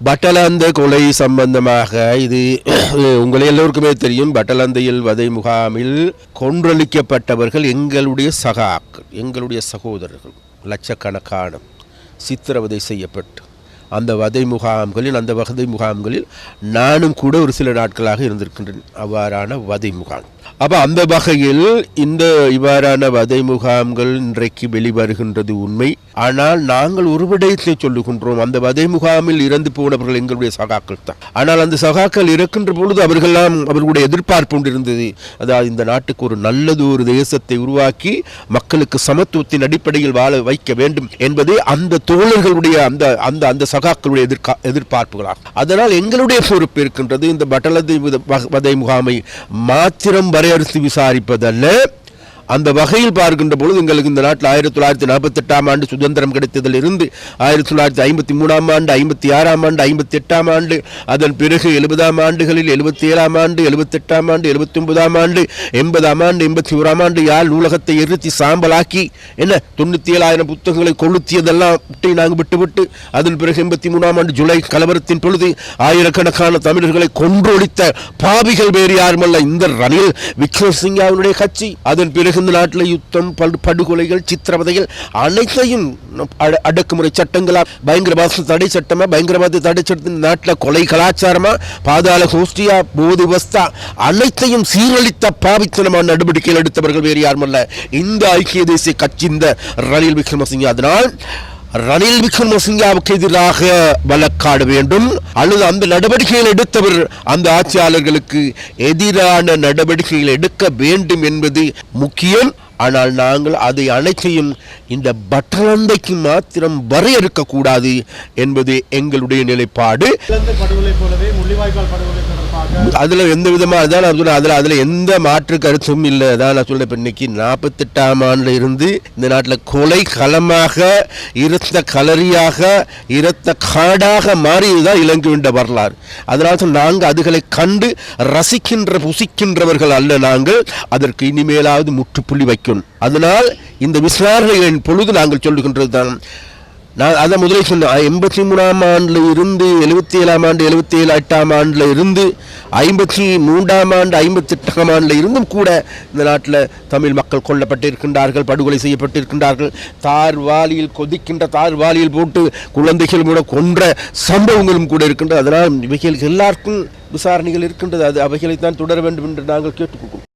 பட்டலந்த கொலை சம்பந்தமாக இது உங்கள் எல்லோருக்குமே தெரியும். பட்டலந்தையில் வதை முகாமில் கொன்றளிக்கப்பட்டவர்கள் எங்களுடைய சகாக்கள், எங்களுடைய சகோதரர்கள். லட்சக்கணக்கான சித்திரவதை செய்யப்பட்டு அந்த வதை முகாம்களில் நானும் கூட ஒரு சில நாட்களாக இருந்திருக்கின்றேன். அவ்வாறான வதை முகாம். அப்போ அந்த வகையில் இந்த இவ்வாறான வதை முகாம்கள் இன்றைக்கு வெளிவருகின்றது உண்மை. ஆனால் நாங்கள் ஒரு விடயத்தை சொல்லுகின்றோம், அந்த வதை முகாமில் இறந்து போனவர்கள் எங்களுடைய சகாக்கள் தான். ஆனால் அந்த சகாக்கள் இறக்கின்ற பொழுது அவர்களுடைய எதிர்பார்ப்பு கொண்டிருந்தது, அதாவது இந்த நாட்டுக்கு ஒரு நல்லது ஒரு தேசத்தை உருவாக்கி மக்களுக்கு சமத்துவத்தின் அடிப்படையில் வாழ வைக்க வேண்டும் என்பதே அந்த தோழர்களுடைய அந்த சகாக்களுடைய எதிர்பார்ப்புகளாகும். அதனால் எங்களுடைய பொறுப்பு இருக்கின்றது இந்த பட்டலந்தை வதை முகாமை மாத்திரம் வரையறுத்து விசாரிப்பதல்ல. அந்த வகையில் பார்க்கின்ற பொழுது எங்களுக்கு இந்த நாட்டில் 1948 ஆண்டு சுதந்திரம் கிடைத்ததிலிருந்து 1953 ஆண்டு, 56 ஆண்டு, 58 ஆண்டு, அதன் பிறகு 70 ஆண்டுகளில் 77 ஆண்டு, 78 ஆண்டு, 79 ஆண்டு, 80 ஆண்டு, 81 ஆண்டு யாழ் நூலகத்தை எரித்தி சாம்பலாக்கி 97,000 புத்தகங்களை கொளுத்தியதெல்லாம் நாங்கள் விட்டுவிட்டு அதன் பிறகு 83 ஆண்டு ஜூலை கலவரத்தின் பொழுது ஆயிரக்கணக்கான தமிழர்களை கொன்றொழித்த பாவிகள் வேறு யாருமல்ல இந்த ரணில் விக்ரமசிங்காவினுடைய கட்சி. அதன் பிறகு இந்த நாட்டில் யுத்தம், படுகொலைகள், சித்திரவதைகள் அனைத்தையும் அடக்குமுறை சட்டங்களா, பயங்கரவாத தடை சட்டமா, பயங்கரவாத தடை சட்டத்தின் நாட்டில் கொலை கலாச்சாரமா, பாதாள கோஷ்டியா, போது வஸ்தா அனைத்தையும் சீரழித்த பாவித்தனமான நடவடிக்கைகள் எடுத்தவர்கள் வேறு யாருமல்ல இந்த ஐக்கிய தேசிய கட்சி, இந்த ரணில் விக்ரமசிங்கே. அதனால் ரணில் விக்ரமசிங்காவுக்கு எதிராக வழக்காட வேண்டும் அல்லது அந்த நடவடிக்கைகள் எடுத்தவர் அந்த ஆட்சியாளர்களுக்கு எதிரான நடவடிக்கைகள் எடுக்க வேண்டும் என்பது முக்கியம். ஆனால் நாங்கள் அதை அனைத்தையும் இந்த பட்டலந்தைக்கு மாத்திரம் வரையறுக்க கூடாது என்பது எங்களுடைய நிலைப்பாடு. அதுல எந்த விதமாக அதுல எந்த மாற்று கருத்தும் இல்லை. அதான் நான் சொல்ல, இன்னைக்கு 48 ஆண்டுல இருந்து இந்த நாட்டில் கொலை களமாக, இரத்த கலரியாக, இரத்த காடாக மாறியதுதான் இலங்கையின் வரலாறு. அதனால் நாங்கள் அதுகளை கண்டு புசிக்கின்றவர்கள் அல்ல. நாங்கள் அதற்கு இனிமேலாவது முற்றுப்புள்ளி வைக்கணும். அதனால் இந்த விசாரணைகளின் பொழுது நாங்கள் சொல்லுகின்றது தான், நான் அதை முதலில் சொன்னேன், 83 ஆண்டுல இருந்து 77 ஆண்டு, 78 ஆண்டுல இருந்து 53 ஆண்டு, 58 ஆண்டுல இருந்தும் கூட இந்த நாட்டில் தமிழ் மக்கள் கொல்லப்பட்டிருக்கின்றார்கள், படுகொலை செய்யப்பட்டிருக்கின்றார்கள். தார்வாலியில் கொதிக்கின்ற தார்வாலியில் போட்டு குழந்தைகள் கூட கொன்ற சம்பவங்களும் கூட இருக்கின்றது. அதனால் இவைகள் எல்லாருக்கும் விசாரணைகள் இருக்கின்றது. அது அவைகளைத்தான் தொடர வேண்டும் என்று நாங்கள் கேட்டுக்கொள்கிறோம்.